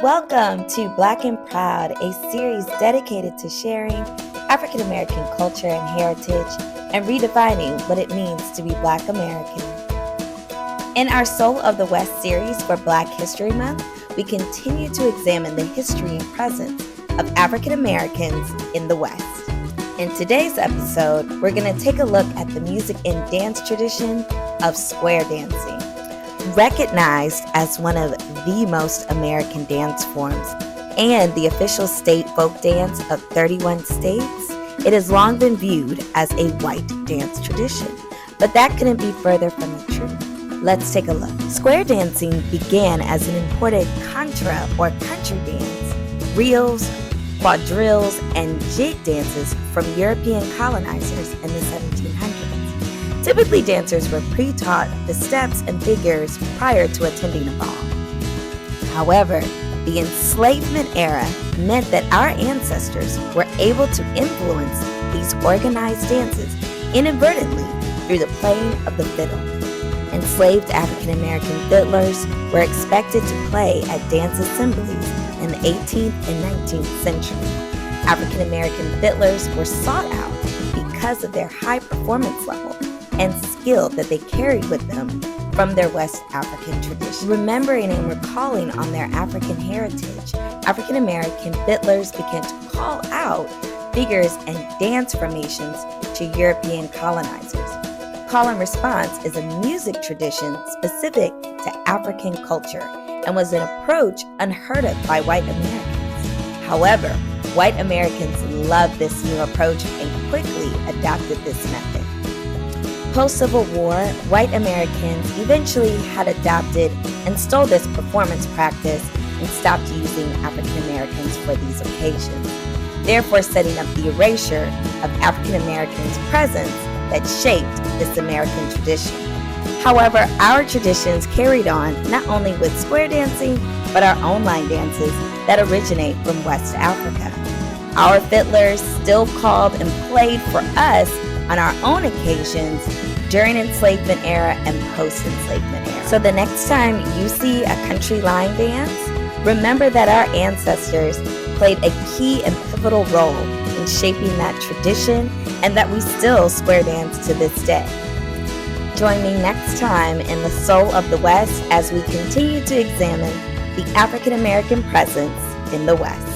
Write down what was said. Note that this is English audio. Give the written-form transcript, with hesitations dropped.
Welcome to Black and Proud, a series dedicated to sharing African American culture and heritage and redefining what it means to be Black American. In our Soul of the West series for Black History Month, we continue to examine the history and presence of African Americans in the West. In today's episode, we're going to take a look at the music and dance tradition of square dancing. Recognized as one of the most American dance forms and the official state folk dance of 31 states, it has long been viewed as a white dance tradition. But that couldn't be further from the truth. Let's take a look. Square dancing began as an imported contra or country dance, reels, quadrilles, and jig dances from European colonizers in the 1700s. Typically, dancers were pre-taught the steps and figures prior to attending a ball. However, the enslavement era meant that our ancestors were able to influence these organized dances inadvertently through the playing of the fiddle. Enslaved African American fiddlers were expected to play at dance assemblies in the 18th and 19th century. African American fiddlers were sought out because of their high performance level and skill that they carried with them from their West African tradition. Remembering and recalling on their African heritage, African American fiddlers began to call out figures and dance formations to European colonizers. Call and response is a music tradition specific to African culture and was an approach unheard of by white Americans. However, white Americans loved this new approach and quickly adopted this method. Post-Civil War, white Americans eventually had adopted and stole this performance practice and stopped using African Americans for these occasions, therefore setting up the erasure of African Americans' presence that shaped this American tradition. However, our traditions carried on not only with square dancing, but our own line dances that originate from West Africa. Our fiddlers still called and played for us on our own occasions during enslavement era and post-enslavement era. So the next time you see a country line dance, remember that our ancestors played a key and pivotal role in shaping that tradition and that we still square dance to this day. Join me next time in the Soul of the West as we continue to examine the African American presence in the West.